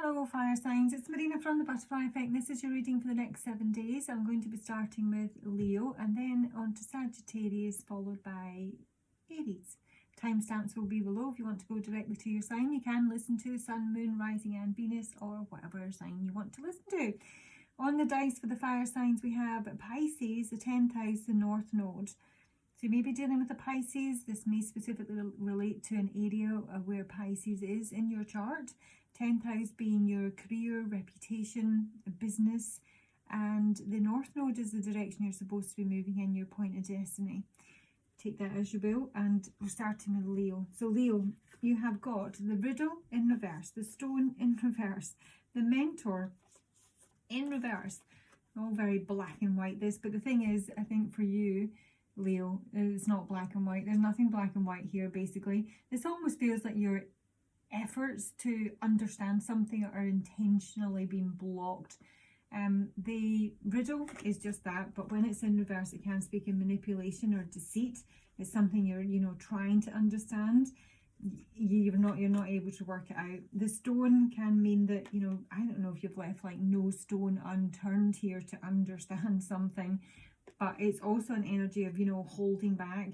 Hello fire signs, it's Marina from the Butterfly Effect. This is your reading for the next 7 days. I'm going to be starting with Leo and then on to Sagittarius followed by Aries. Timestamps will be below. If you want to go directly to your sign, you can listen to Sun, Moon, Rising and Venus, or whatever sign you want to listen to. On the dice for the fire signs we have Pisces, the 10th house, the North Node. So you may be dealing with a Pisces. This may specifically relate to an area of where Pisces is in your chart. 10th house being your career, reputation, business, and the North Node is the direction you're supposed to be moving in, your point of destiny. Take that as you will, and we're starting with Leo. So Leo, you have got the riddle in reverse, the stone in reverse, the mentor in reverse. All very black and white this, but the thing is, I think for you, Leo, it's not black and white. There's nothing black and white here, basically. This almost feels like your efforts to understand something are intentionally being blocked. The riddle is just that, but when it's in reverse, it can speak of manipulation or deceit. It's something you're trying to understand. You're not able to work it out. The stone can mean that, I don't know if you've left like no stone unturned here to understand something, but it's also an energy of, holding back.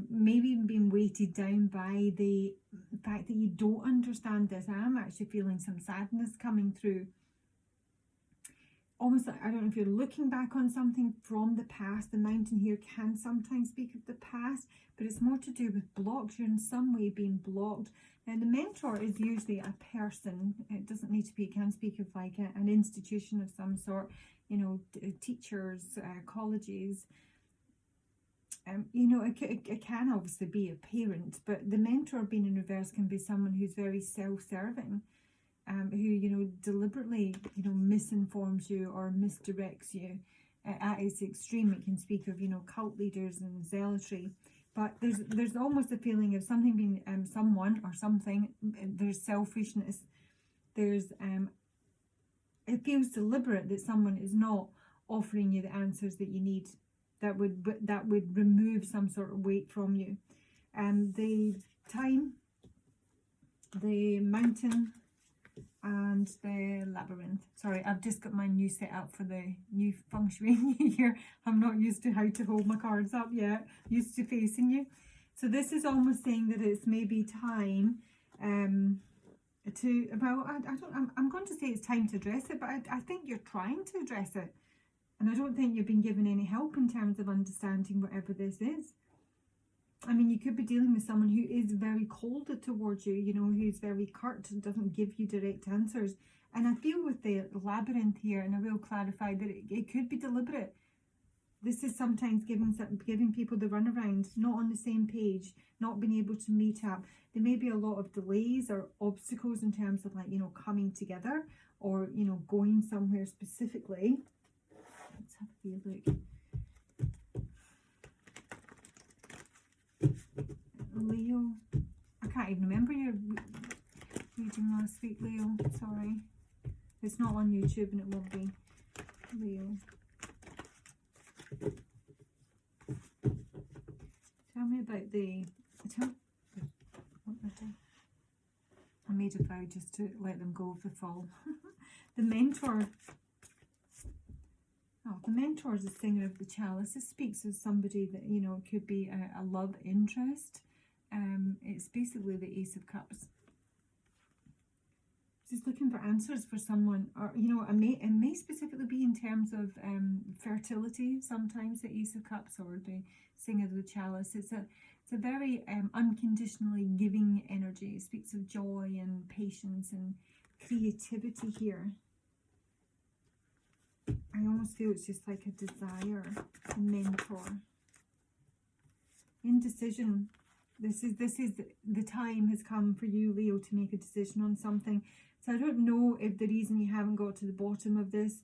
Maybe even being weighted down by the fact that you don't understand this. I am actually feeling some sadness coming through. Almost like, I don't know if you're looking back on something from the past. The mountain here can sometimes speak of the past, but it's more to do with blocks. You're in some way being blocked. Now, the mentor is usually a person. It doesn't need to be, it can speak of like an institution of some sort, teachers, colleges. It can obviously be a parent, but the mentor being in reverse can be someone who's very self-serving, who, deliberately, misinforms you or misdirects you. At its extreme, it can speak of, cult leaders and zealotry. But there's almost a feeling of something being, someone or something, there's selfishness. There's, it feels deliberate that someone is not offering you the answers that you need. That would remove some sort of weight from you. The time, the mountain, and the labyrinth. Sorry, I've just got my new setup for the new feng shui here. I'm not used to how to hold my cards up yet. Used to facing you. So this is almost saying that it's maybe time I'm going to say it's time to address it, but I think you're trying to address it. And I don't think you've been given any help in terms of understanding whatever this is. I mean, you could be dealing with someone who is very cold towards you, who's very curt and doesn't give you direct answers. And I feel with the labyrinth here, and I will clarify that it could be deliberate. This is sometimes giving people the runaround, not on the same page, not being able to meet up. There may be a lot of delays or obstacles in terms of coming together or, going somewhere specifically. Let's have a look. Leo, I can't even remember your reading last week, Leo. Sorry. It's not on YouTube and it will be. Leo. Tell me about I made a vow just to let them go of the fall. The mentor. Oh, the mentor is the singer of the chalice. This speaks of somebody that, it could be a love interest. It's basically the Ace of Cups. Just looking for answers for someone, or, it may specifically be in terms of fertility. Sometimes the Ace of Cups or the singer of the chalice. It's a very unconditionally giving energy. It speaks of joy and patience and creativity here. I almost feel it's just like a desire, a mentor. Indecision. This is the time has come for you, Leo, to make a decision on something. So I don't know if the reason you haven't got to the bottom of this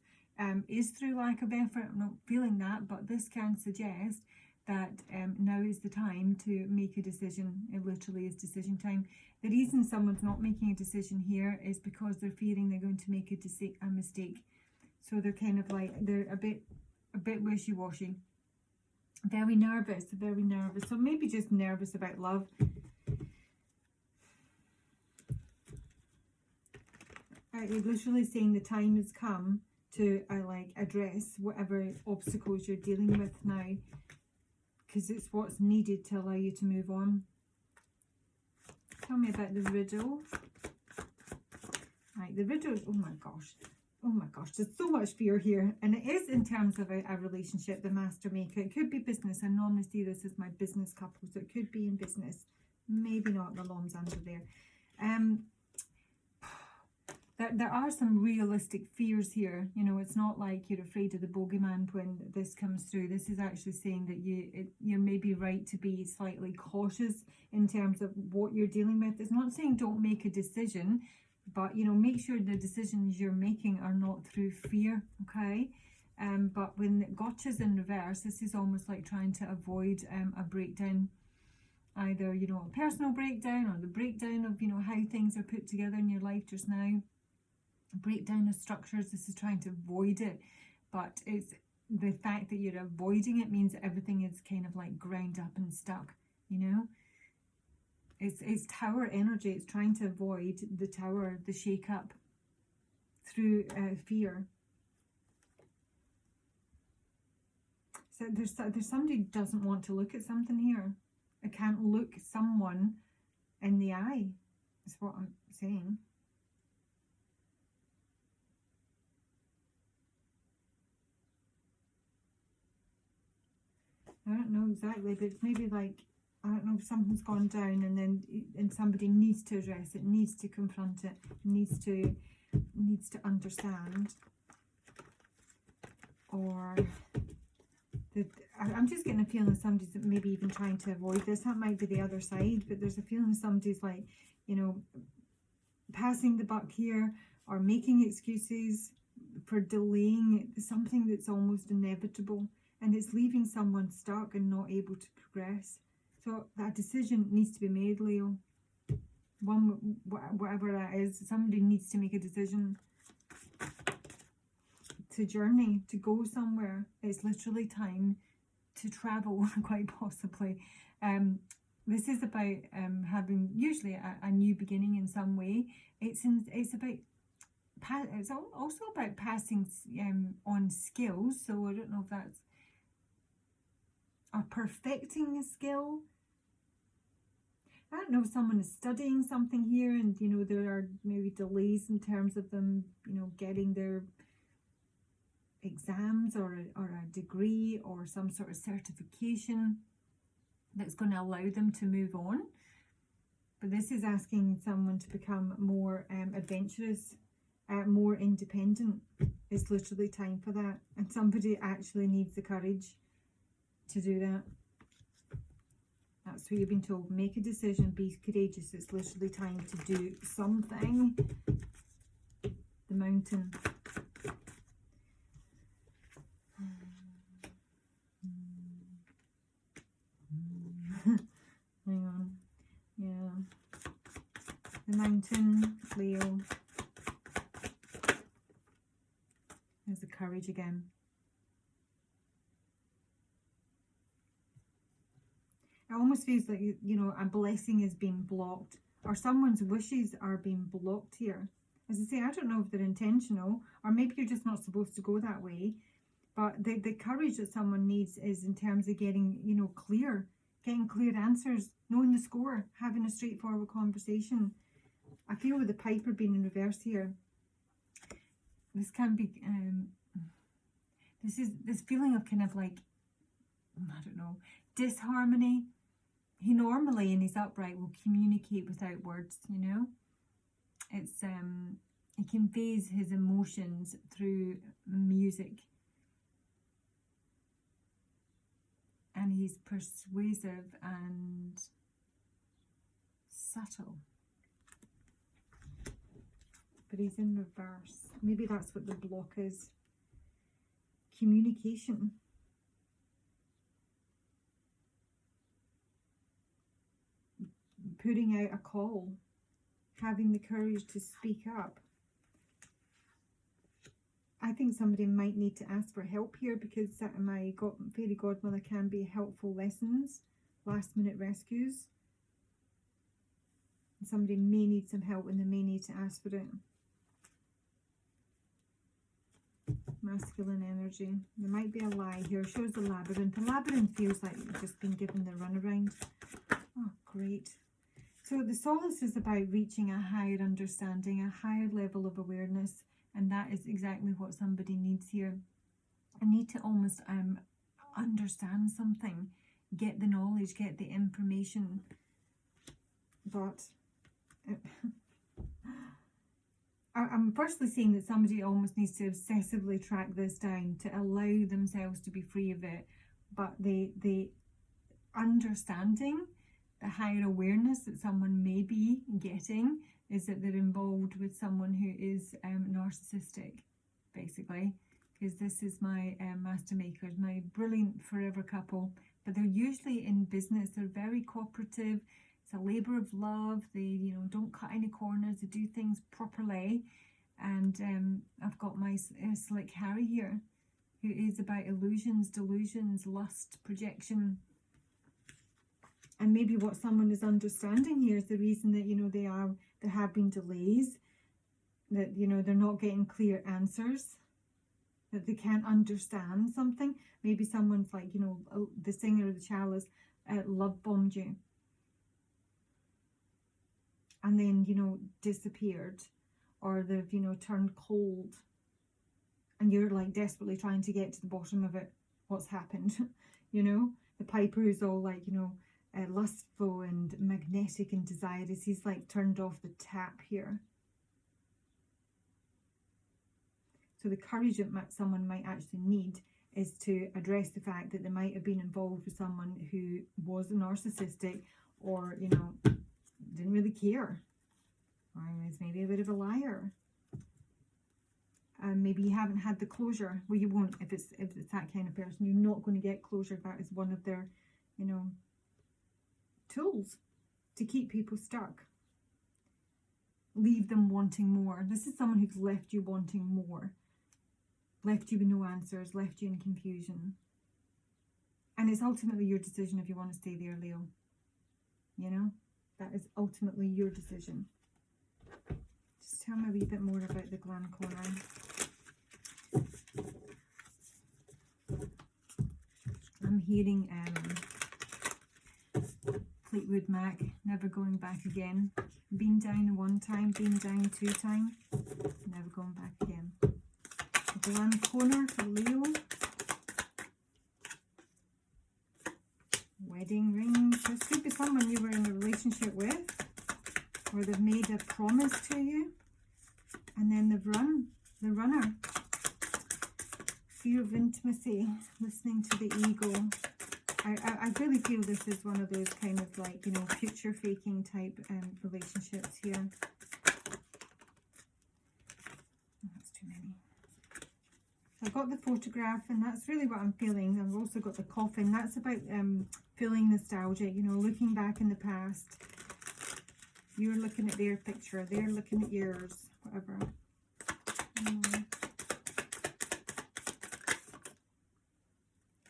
is through lack of effort. I'm not feeling that, but this can suggest that now is the time to make a decision. It literally is decision time. The reason someone's not making a decision here is because they're fearing they're going to make a mistake. So they're kind of like, they're a bit wishy-washy. Very nervous. So maybe just nervous about love. It's literally saying the time has come to like address whatever obstacles you're dealing with now, because it's what's needed to allow you to move on. Tell me about the riddle. Right, the riddle, oh my gosh, there's so much fear here, and it is in terms of a relationship, the master maker. It could be business. I normally see this as my business couple, so it could be in business, maybe not the Lom's under there. There are some realistic fears here. You know, it's not like you're afraid of the bogeyman when this comes through. This is actually saying that you're maybe right to be slightly cautious in terms of what you're dealing with. It's not saying don't make a decision, but, you know, make sure the decisions you're making are not through fear, okay? But when gotcha's in reverse, this is almost like trying to avoid a breakdown. Either, you know, a personal breakdown, or the breakdown of, you know, how things are put together in your life just now. Breakdown of structures, this is trying to avoid it, but it's the fact that you're avoiding it means that everything is kind of like ground up and stuck, you know. It's tower energy. It's trying to avoid the tower, the shake up through fear. So there's somebody who doesn't want to look at something here. I can't look someone in the eye, is what I'm saying. I don't know exactly, but it's maybe like, I don't know, if something's gone down and somebody needs to address it, needs to confront it, needs to understand. Or I'm just getting a feeling somebody's maybe even trying to avoid this. That might be the other side, but there's a feeling somebody's like, you know, passing the buck here, or making excuses for delaying something that's almost inevitable. And it's leaving someone stuck and not able to progress. So that decision needs to be made, Leo. Whatever that is, somebody needs to make a decision to journey, to go somewhere. It's literally time to travel, quite possibly. This is about having usually a new beginning in some way. It's also about passing on skills. So I don't know if that's or perfecting a skill. I don't know if someone is studying something here, and, you know, there are maybe delays in terms of them, you know, getting their exams or a degree or some sort of certification that's going to allow them to move on. But this is asking someone to become more adventurous, more independent. It's literally time for that, and somebody actually needs the courage to do that. That's what you've been told. Make a decision, be courageous. It's literally time to do something. The Mountain. Hang on. Yeah. The Mountain, Leo. There's the courage again. It almost feels like, you know, a blessing is being blocked, or someone's wishes are being blocked here. As I say, I don't know if they're intentional, or maybe you're just not supposed to go that way. But the courage that someone needs is in terms of getting, you know, getting clear answers, knowing the score, having a straightforward conversation. I feel with the Piper being in reverse here, this can be, this feeling of kind of like, I don't know, disharmony. He normally in his upright will communicate without words, you know. It's he conveys his emotions through music, and he's persuasive and subtle, but he's in reverse. Maybe that's what the block is. Communication. Putting out a call, having the courage to speak up. I think somebody might need to ask for help here, because my fairy godmother can be helpful lessons, last minute rescues. Somebody may need some help and they may need to ask for it. masculine energy. There might be a lie here. It shows the labyrinth. The labyrinth feels like you've just been given the runaround. Oh, great. So the solace is about reaching a higher understanding, a higher level of awareness, and that is exactly what somebody needs here. I need to almost understand something, get the knowledge, get the information, but I'm firstly saying that somebody almost needs to obsessively track this down to allow themselves to be free of it, but the understanding, the higher awareness that someone may be getting is that they're involved with someone who is narcissistic, basically, because this is my master makers, my brilliant forever couple, but they're usually in business. They're very cooperative. It's a labour of love. They, you know, don't cut any corners. They do things properly. And I've got my slick Harry here, who is about illusions, delusions, lust, projection. And maybe what someone is understanding here is the reason that, you know, there have been delays, that, you know, they're not getting clear answers, that they can't understand something. Maybe someone's like, you know, the singer of the chalice love bombed you and then, you know, disappeared, or they've, you know, turned cold, and you're like desperately trying to get to the bottom of it, what's happened. You know, the piper who's all like, you know, lustful and magnetic and desirous, he's like turned off the tap here. So the courage that someone might actually need is to address the fact that they might have been involved with someone who was narcissistic, or, you know, didn't really care, or was maybe a bit of a liar. Maybe you haven't had the closure. Well, you won't if it's that kind of person. You're not going to get closure. That is one of their, you know, tools to keep people stuck. Leave them wanting more. This is someone who's left you wanting more. Left you with no answers, left you in confusion. And it's ultimately your decision if you want to stay there, Leo. You know, that is ultimately your decision. Just tell me a wee bit more about the Glen Corner. I'm hearing Fleetwood Mac, Never Going Back Again. Been down one time, been down two times, never going back again. The Glen Corner for Leo. Wedding rings. This could be someone you were in a relationship with, or they've made a promise to you, and then they've run. The runner. Fear of intimacy, listening to the ego. I really feel this is one of those kind of like, you know, future faking type relationships here. Oh, that's too many. I've got the photograph, and that's really what I'm feeling. I've also got the coffin. That's about feeling nostalgic, you know, looking back in the past. You're looking at their picture, they're looking at yours, whatever.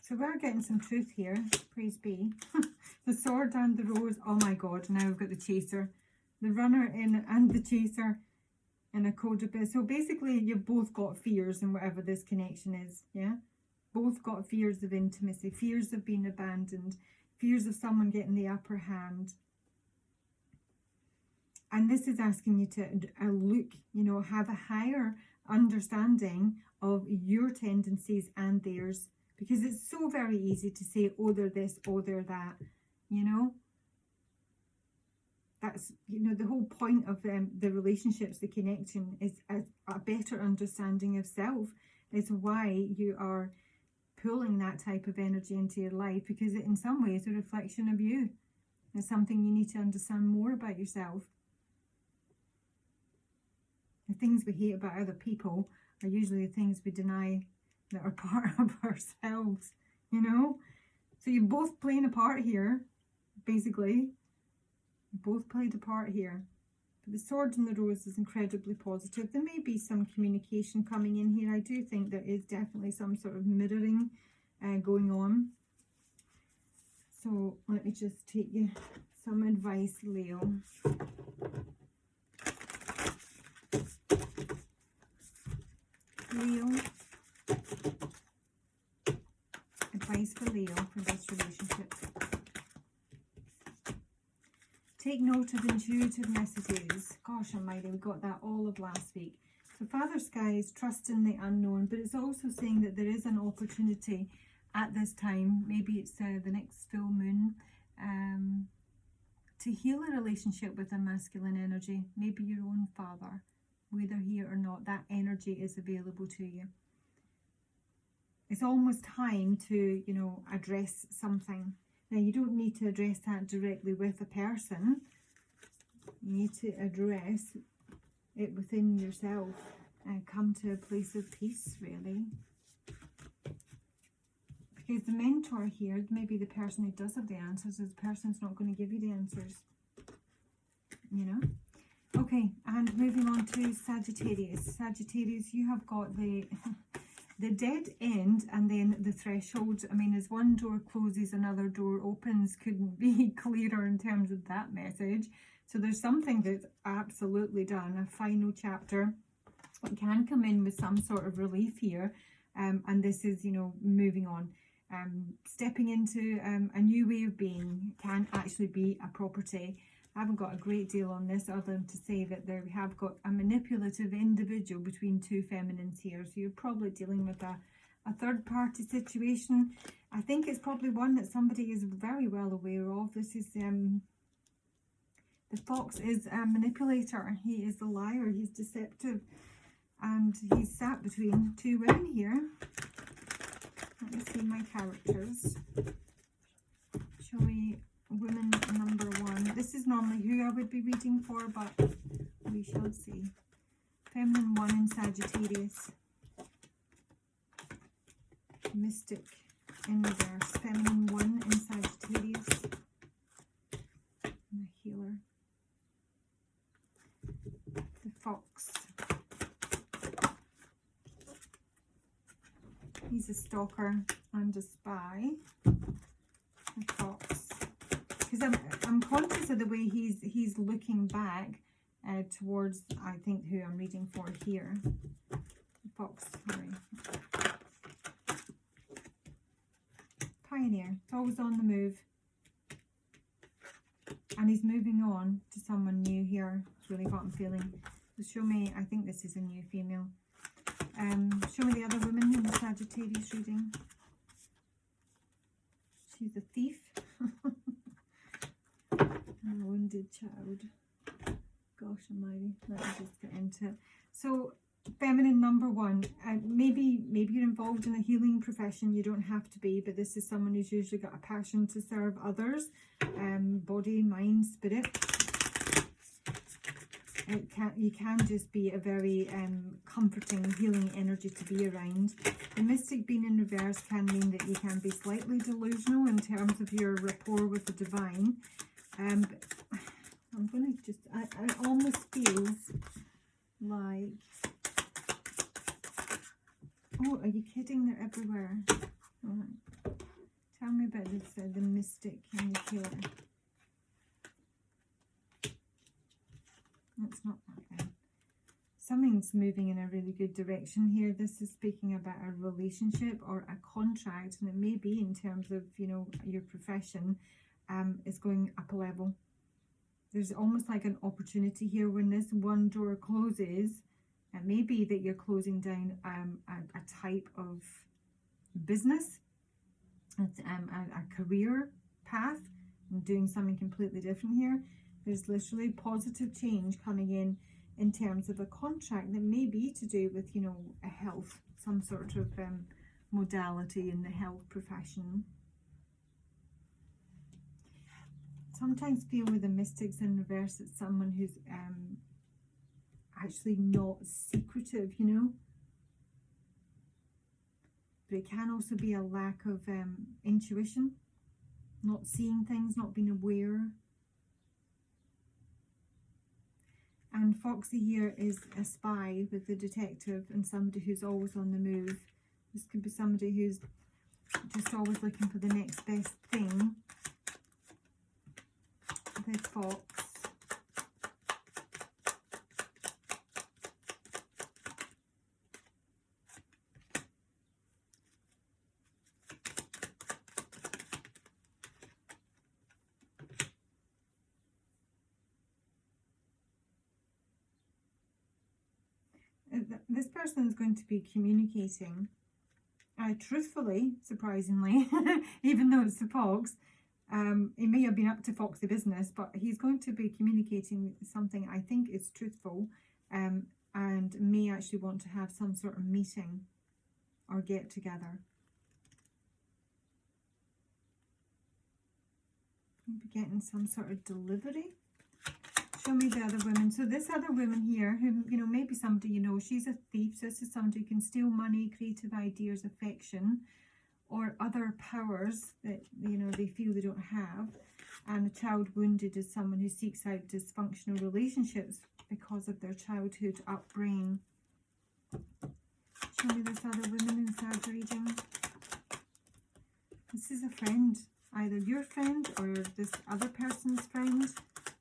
So we're getting some truth here, praise be. The sword and the rose. Oh my God, now we've got the chaser. The runner and the chaser in a code of biz. So basically you've both got fears in whatever this connection is, yeah? Both got fears of intimacy, fears of being abandoned, fears of someone getting the upper hand. And this is asking you to look, you know, have a higher understanding of your tendencies and theirs. Because it's so very easy to say, oh, they're this, oh, they're that, you know. That's, you know, the whole point of the relationships, the connection, is a better understanding of self. Is why you are pulling that type of energy into your life, because it in some ways is a reflection of you. It's something you need to understand more about yourself. The things we hate about other people are usually the things we deny that are part of ourselves, you know. So you're both playing a part here, basically. You both played a part here. But the sword and the rose is incredibly positive. There may be some communication coming in here. I do think there is definitely some sort of mirroring going on. So let me just take you some advice, Leo. Leo. Leo, for this relationship. Take note of intuitive messages. Gosh almighty, we got that all of last week. So Father Sky is trust in the unknown, but it's also saying that there is an opportunity at this time, maybe it's the next full moon, to heal a relationship with a masculine energy, maybe your own father. Whether here or not, that energy is available to you. It's almost time to, you know, address something. Now, you don't need to address that directly with a person. You need to address it within yourself and come to a place of peace, really. Because the mentor here, maybe the person who does have the answers, the person's not going to give you the answers. You know? Okay, and moving on to Sagittarius. Sagittarius, you have got the dead end and then the threshold. I mean, as one door closes, another door opens. Couldn't be clearer in terms of that message. So there's something that's absolutely done, a final chapter. It can come in with some sort of relief here. And this is, you know, moving on. Stepping into a new way of being can actually be a property. I haven't got a great deal on this other than to say that there we have got a manipulative individual between two feminines here. So you're probably dealing with a third party situation. I think it's probably one that somebody is very well aware of. This is the fox is a manipulator. He is a liar. He's deceptive. And he's sat between two women here. Let me see my characters. Shall we... Woman number one. This is normally who I would be reading for, but we shall see. Feminine 1 in Sagittarius. Mystic in reverse. Feminine 1 in Sagittarius. And the healer. The fox. He's a stalker and a spy. The fox. Because I'm conscious of the way he's looking back towards, I think, who I'm reading for here. The fox, sorry. Pioneer, it's always on the move. And he's moving on to someone new here. It's really what I'm feeling. So show me, I think this is a new female. Show me the other woman in the Sagittarius reading. She's a thief. A wounded child. Gosh almighty. Let me just get into it. So, feminine number 1. Maybe you're involved in a healing profession. You don't have to be, but this is someone who's usually got a passion to serve others. Body, mind, spirit. You can just be a very comforting, healing energy to be around. The mystic being in reverse can mean that you can be slightly delusional in terms of your rapport with the divine. But I'm going to just, it almost feels like, oh, are you kidding? They're everywhere. Right. Tell me about this, the mystic and the healer. That's not that then. Something's moving in a really good direction here. This is speaking about a relationship or a contract, and it may be in terms of, you know, your profession. Is going up a level. There's almost like an opportunity here when this one door closes. It may be that you're closing down a type of business, a career path, and doing something completely different here. There's literally positive change coming in terms of a contract that may be to do with, you know, a health, some sort of modality in the health profession. Sometimes feel with the mystics in reverse, it's someone who's actually not secretive, you know. But it can also be a lack of intuition, not seeing things, not being aware. And Foxy here is a spy with the detective and somebody who's always on the move. This could be somebody who's just always looking for the next best thing. The fox. this person is going to be communicating truthfully, surprisingly, even though it's the fox. He may have been up to foxy business, but he's going to be communicating something I think is truthful, and may actually want to have some sort of meeting or get together. Maybe getting some sort of delivery. Show me the other women. So this other woman here, who, you know, maybe somebody, you know, she's a thief. So this is somebody who can steal money, creative ideas, affection, or other powers that, you know, they feel they don't have. And a child wounded is someone who seeks out dysfunctional relationships because of their childhood upbringing. Show me this other woman inside the reading. This is a friend, either your friend or this other person's friend.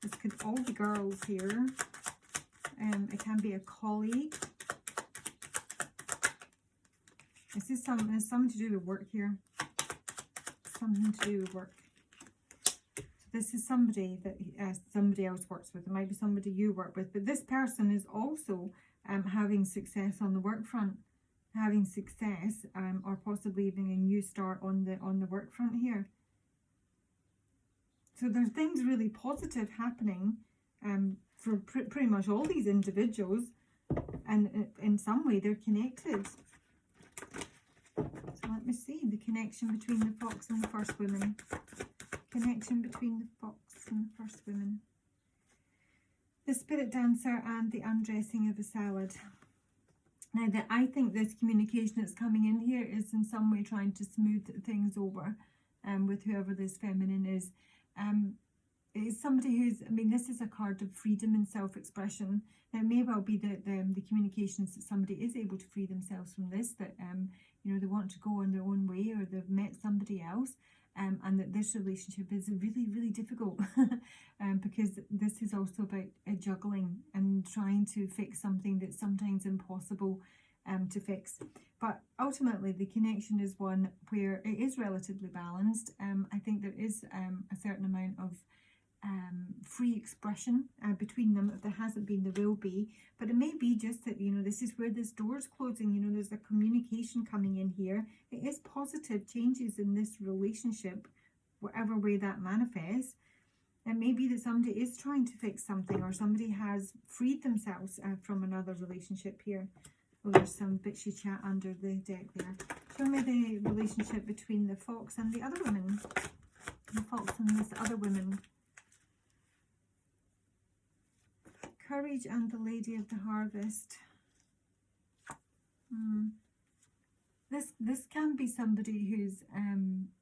This could all be girls here. It can be a colleague. This is something to do with work here. Something to do with work. So this is somebody that somebody else works with. It might be somebody you work with. But this person is also having success on the work front. Having success or possibly even a new start on the work front here. So there's things really positive happening for pretty much all these individuals, and in some way they're connected. So let me see the connection between the fox and the first woman. Connection between the fox and the first woman. The spirit dancer and the undressing of a salad. Now, I think this communication that's coming in here is in some way trying to smooth things over with whoever this feminine is. It's somebody who's, I mean, this is a card of freedom and self-expression. Now, it may well be that the communications that somebody is able to free themselves from this, that, you know, they want to go on their own way, or they've met somebody else, and that this relationship is really, really difficult because this is also about juggling and trying to fix something that's sometimes impossible to fix. But ultimately, the connection is one where it is relatively balanced. I think there is a certain amount of free expression between them. If there hasn't been, there will be. But it may be just that, you know, this is where this door is closing. You know, there's a communication coming in here. It is positive changes in this relationship, whatever way that manifests. It may be that somebody is trying to fix something, or somebody has freed themselves from another relationship here. Oh, there's some bitchy chat under the deck there. Show me the relationship between the fox and the other woman. The fox and this other woman. Courage and the Lady of the Harvest. This can be somebody who's,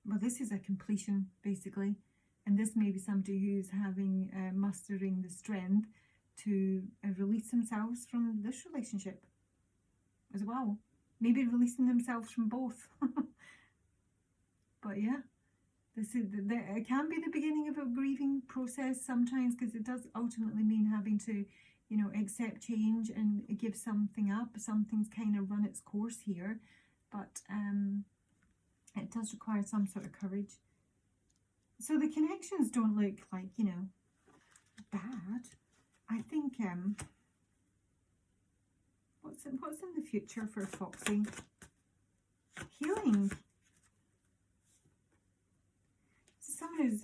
well, this is a completion, basically. And this may be somebody who's having, mustering the strength to release themselves from this relationship as well. Maybe releasing themselves from both. But yeah, this is it can be the beginning of a grieving process sometimes, because it does ultimately mean having to, you know, accept change and give something up. Something's kind of run its course here, but it does require some sort of courage. So the connections don't look like, you know, bad. I think what's in the future for Foxy? Healing. So someone who's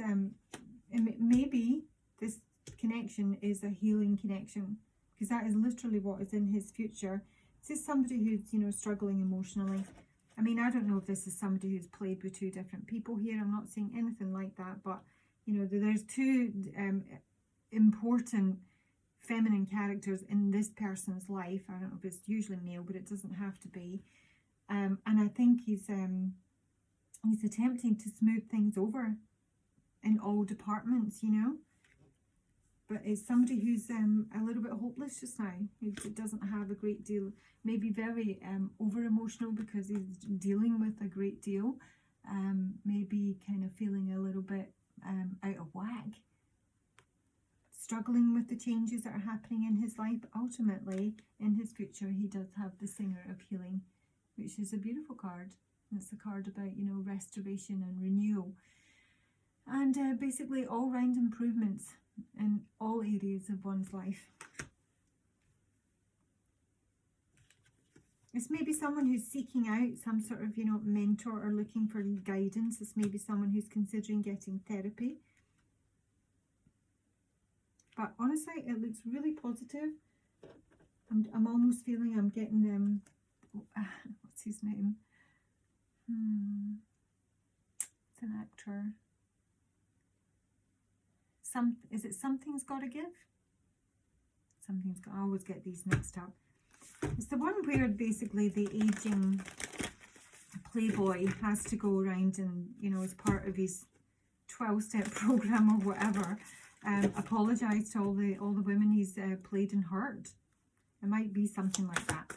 maybe this connection is a healing connection, because that is literally what is in his future. This is somebody who's, you know, struggling emotionally. I mean, I don't know if this is somebody who's played with two different people here. I'm not saying anything like that, but, you know, there's two important feminine characters in this person's life. I don't know if it's usually male, but it doesn't have to be. And I think he's attempting to smooth things over in all departments, you know. But it's somebody who's a little bit hopeless just now, who doesn't have a great deal, maybe very over-emotional because he's dealing with a great deal, maybe kind of feeling a little bit out of whack, struggling with the changes that are happening in his life. Ultimately, in his future, he does have the Singer of Healing, which is a beautiful card. It's a card about, you know, restoration and renewal, and basically all-round improvements in all areas of one's life. It's maybe someone who's seeking out some sort of, you know, mentor or looking for guidance. It's maybe someone who's considering getting therapy. But honestly, it looks really positive. I'm almost feeling I'm getting, what's his name? It's an actor. Is it Something's Gotta Give? I always get these mixed up. It's the one where basically the aging playboy has to go around and, you know, as part of his 12-step program or whatever, apologise to all the women he's played and hurt. It might be something like that.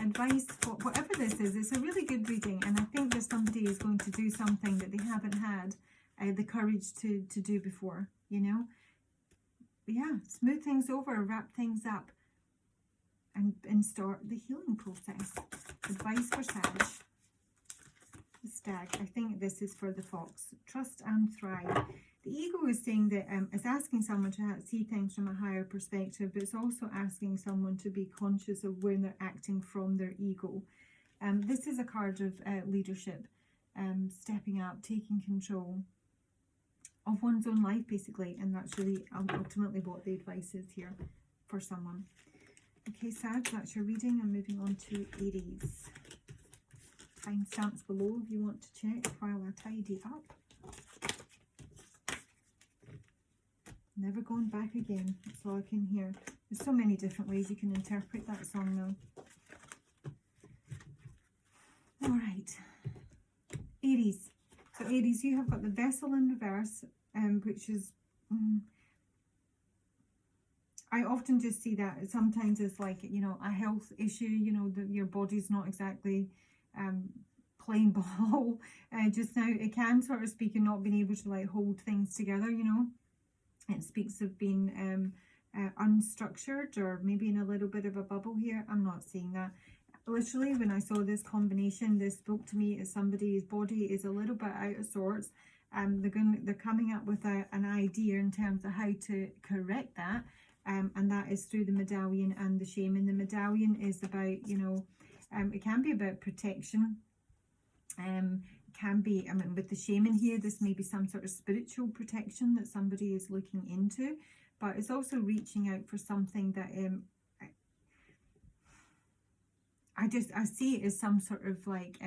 Advice, whatever this is, it's a really good reading, and I think that somebody is going to do something that they haven't had the courage to do before, you know. But yeah, smooth things over, wrap things up, and start the healing process. Advice for Sag. The Stag. I think this is for the Fox. Trust and thrive. The ego is saying that it's asking someone to see things from a higher perspective, but it's also asking someone to be conscious of when they're acting from their ego. This is a card of leadership, stepping up, taking control of one's own life, basically, and that's really ultimately what the advice is here for someone. Okay, Sag, that's your reading. I'm moving on to Aries. Timestamps below if you want to check while I tidy up. Never going back again. That's all I can hear. There's so many different ways you can interpret that song now. Alright. Aries. So Aries, you have got the Vessel in reverse, which is... I often just see that sometimes it's like, you know, a health issue, you know, your body's not exactly playing ball just now. It can sort of speak of not being able to like hold things together, you know. It speaks of being unstructured or maybe in a little bit of a bubble here. I'm not seeing that. Literally, when I saw this combination, this spoke to me as somebody's body is a little bit out of sorts. They're coming up with an idea in terms of how to correct that. And that is through the medallion and the shaman. The medallion is about, you know, it can be about protection. Can be, I mean, with the shaman here, this may be some sort of spiritual protection that somebody is looking into, but it's also reaching out for something that I see it as some sort of like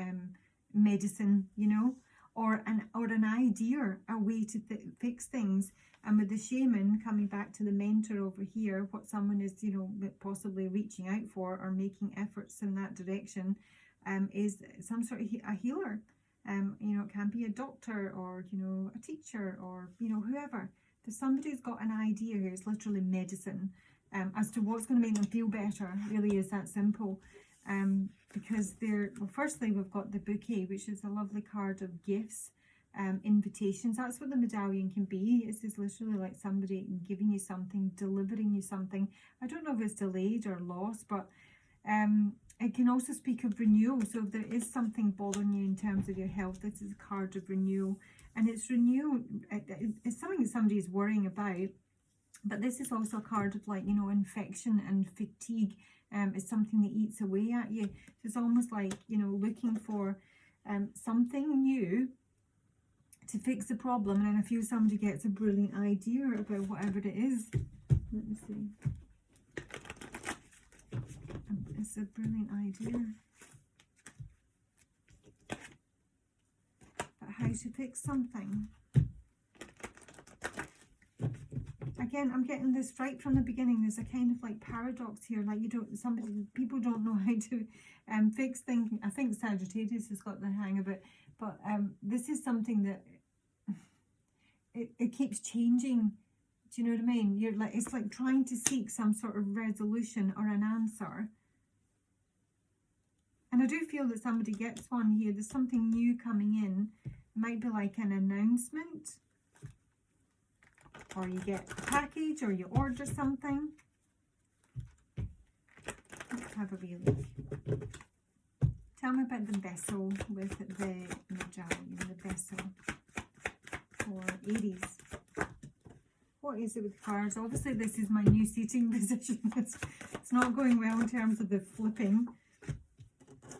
medicine, you know, or an idea, a way to fix things. And with the shaman coming back to the mentor over here, what someone is, you know, possibly reaching out for or making efforts in that direction is some sort of a healer. You know, it can be a doctor or, you know, a teacher or, you know, whoever. If somebody's got an idea here, it's literally medicine as to what's going to make them feel better. It really is that simple. Because well, firstly, we've got the bouquet, which is a lovely card of gifts, invitations. That's what the medallion can be. It's just literally like somebody giving you something, delivering you something. I don't know if it's delayed or lost, but it can also speak of renewal. So if there is something bothering you in terms of your health, this is a card of renewal. And it's renewal, it's something that somebody is worrying about. But this is also a card of like, you know, infection and fatigue. It's something that eats away at you. So it's almost like, you know, looking for something new to fix the problem. And then I feel somebody gets a brilliant idea about whatever it is. Let me see. It's a brilliant idea. But how to fix something. Again, I'm getting this right from the beginning. There's a kind of like paradox here. Like people don't know how to fix things. I think Sagittarius has got the hang of it. But this is something that it keeps changing. Do you know what I mean? It's like trying to seek some sort of resolution or an answer. And I do feel that somebody gets one here. There's something new coming in. It might be like an announcement. Or you get a package or you order something. Let's have a wee look. Tell me about the vessel with the medallion, the vessel for Aries. What is it with cards? Obviously this is my new seating position. It's not going well in terms of the flipping.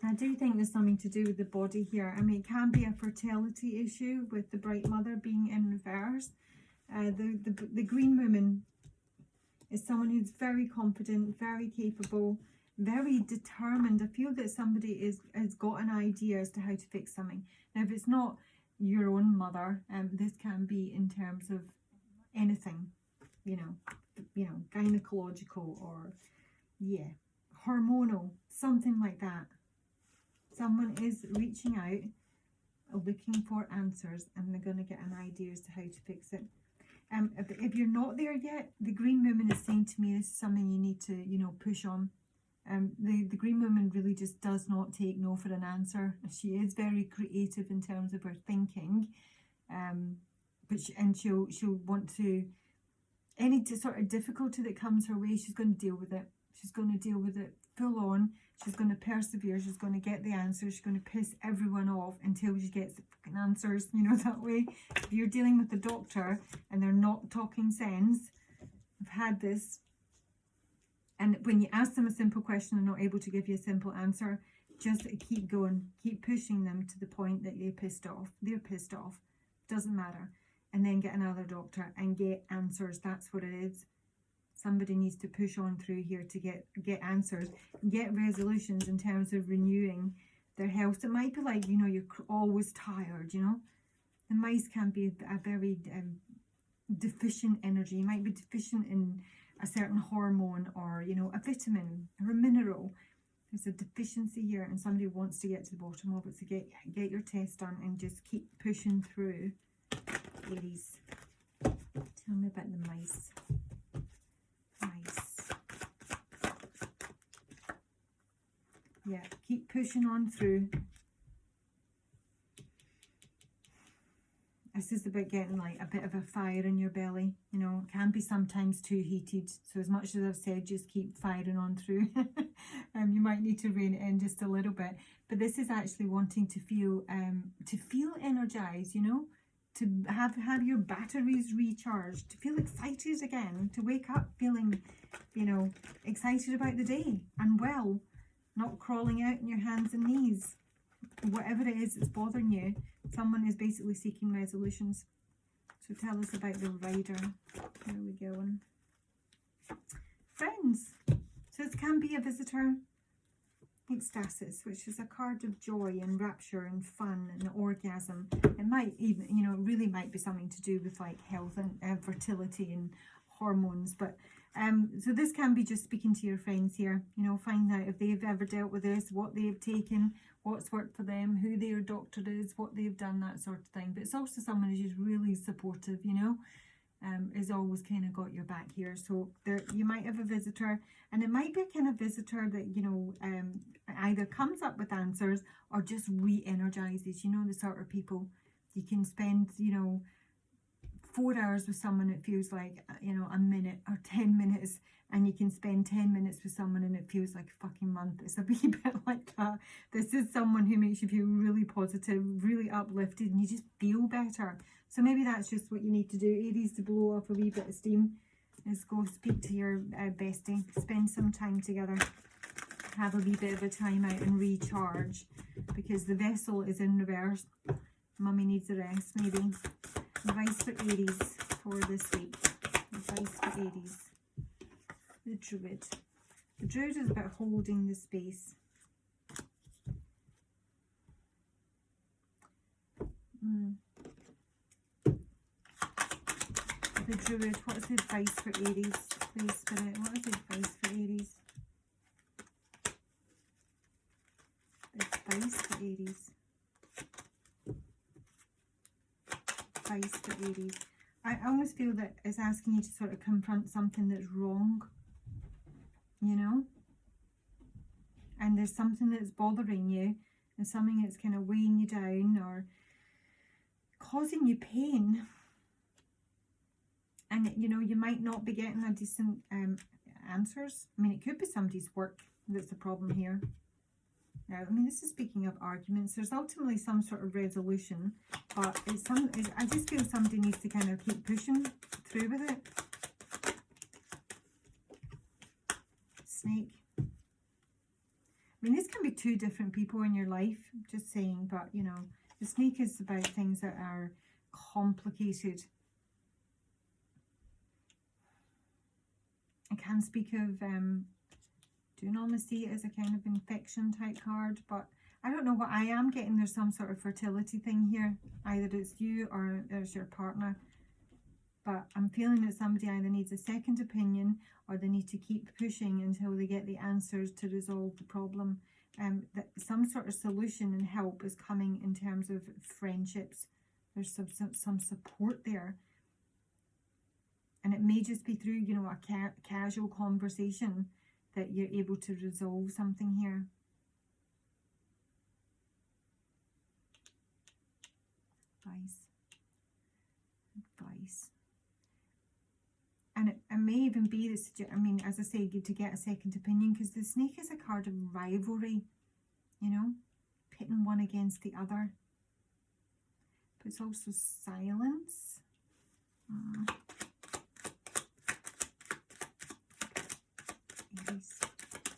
I do think there's something to do with the body here. I mean, it can be a fertility issue with the Bright Mother being in reverse. The Green Woman is someone who's very confident, very capable, very determined. I feel that somebody has got an idea as to how to fix something. Now, if it's not your own mother, this can be in terms of anything, you know, gynecological or, yeah, hormonal, something like that. Someone is reaching out, looking for answers, and they're going to get an idea as to how to fix it. If you're not there yet, the Green Woman is saying to me this is something you need to, you know, push on. The Green Woman really just does not take no for an answer. She is very creative in terms of her thinking, but she'll want to, any sort of difficulty that comes her way, she's going to deal with it. She's going to deal with it full on. She's going to persevere. She's going to get the answers. She's going to piss everyone off until she gets the fucking answers, you know, that way. If you're dealing with the doctor and they're not talking sense, I've had this. And when you ask them a simple question and not able to give you a simple answer, just keep going. Keep pushing them to the point that they're pissed off. They're pissed off. Doesn't matter. And then get another doctor and get answers. That's what it is. Somebody needs to push on through here to get answers, get resolutions in terms of renewing their health. It might be like, you know, you're always tired, you know. The mice can be a very deficient energy. You might be deficient in a certain hormone or, you know, a vitamin or a mineral. There's a deficiency here and somebody wants to get to the bottom of it. So get your test done and just keep pushing through. Aries, tell me about the mice. Yeah, keep pushing on through. This is about getting like a bit of a fire in your belly. You know, it can be sometimes too heated. So as much as I've said, just keep firing on through. You might need to rein it in just a little bit. But this is actually wanting to feel energized, you know, to have your batteries recharged, to feel excited again, to wake up feeling, you know, excited about the day and well. Not crawling out on your hands and knees. Whatever it is that's bothering you, someone is basically seeking resolutions. So tell us about the rider. Where are we going? Friends. So this can be a visitor. Ecstasis, which is a card of joy and rapture and fun and orgasm. It might even, you know, it really might be something to do with like health and fertility and hormones. But so this can be just speaking to your friends here, you know, find out if they've ever dealt with this, what they've taken, what's worked for them, who their doctor is, what they've done, that sort of thing. But it's also someone who's just really supportive, you know, is always kind of got your back here. So there, you might have a visitor, and it might be a kind of visitor that, you know, either comes up with answers or just re-energizes, you know, the sort of people you can spend, you know, 4 hours with someone, it feels like, you know, a minute or 10 minutes, and you can spend 10 minutes with someone and it feels like a fucking month. It's a wee bit like that. This is someone who makes you feel really positive, really uplifted, and you just feel better. So maybe that's just what you need to do, Aries, to blow off a wee bit of steam, is go speak to your bestie, spend some time together, have a wee bit of a time out and recharge, because the vessel is in reverse. Mummy needs a rest, maybe. Advice for Aries for this week. Advice for Aries. The Druid. The Druid is about holding the space. The Druid. What is the advice for Aries? Please, Spirit. What is the advice for Aries? Advice for Aries. Advice for Aries. I almost feel that it's asking you to sort of confront something that's wrong, you know, and there's something that's bothering you and something that's kind of weighing you down or causing you pain, and you know, you might not be getting a decent answers. I mean, it could be somebody's work that's the problem here. Now, I mean, this is speaking of arguments. There's ultimately some sort of resolution, but I just feel somebody needs to kind of keep pushing through with it. Snake. mean, this can be two different people in your life, just saying, but, you know, the snake is about things that are complicated. I can speak of, do normally see it as a kind of infection type card, but I don't know what I am getting. There's some sort of fertility thing here. Either it's you or there's your partner. But I'm feeling that somebody either needs a second opinion or they need to keep pushing until they get the answers to resolve the problem. That some sort of solution and help is coming in terms of friendships. There's some support there. And it may just be through, you know, a casual conversation that you're able to resolve something here. Advice. And it may even be this, I mean, as I say, to get a second opinion, because the snake is a card of rivalry, you know, pitting one against the other. But it's also silence.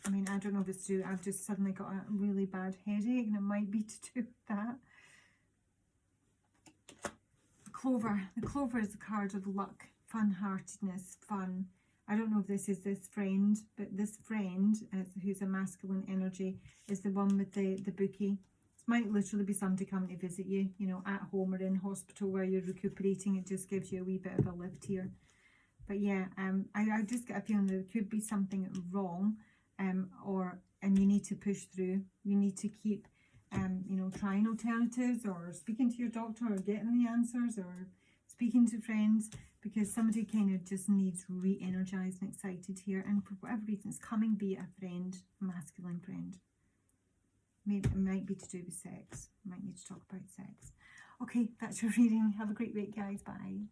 I mean, I don't know if it's true. I've just suddenly got a really bad headache, and it might be to do with that. Clover. The clover is a card of luck, fun-heartedness, fun. I don't know if this is this friend, but this friend, who's a masculine energy, is the one with the bookie. This might literally be somebody coming to visit you, you know, at home or in hospital where you're recuperating. It just gives you a wee bit of a lift here. But yeah, I just get a feeling there could be something wrong, and you need to push through. You need to keep you know, trying alternatives or speaking to your doctor or getting the answers or speaking to friends, because somebody kind of just needs re-energized and excited here, and for whatever reason it's coming via a friend, a masculine friend. Maybe it might be to do with sex. I might need to talk about sex. Okay, that's your reading. Have a great week, guys. Bye.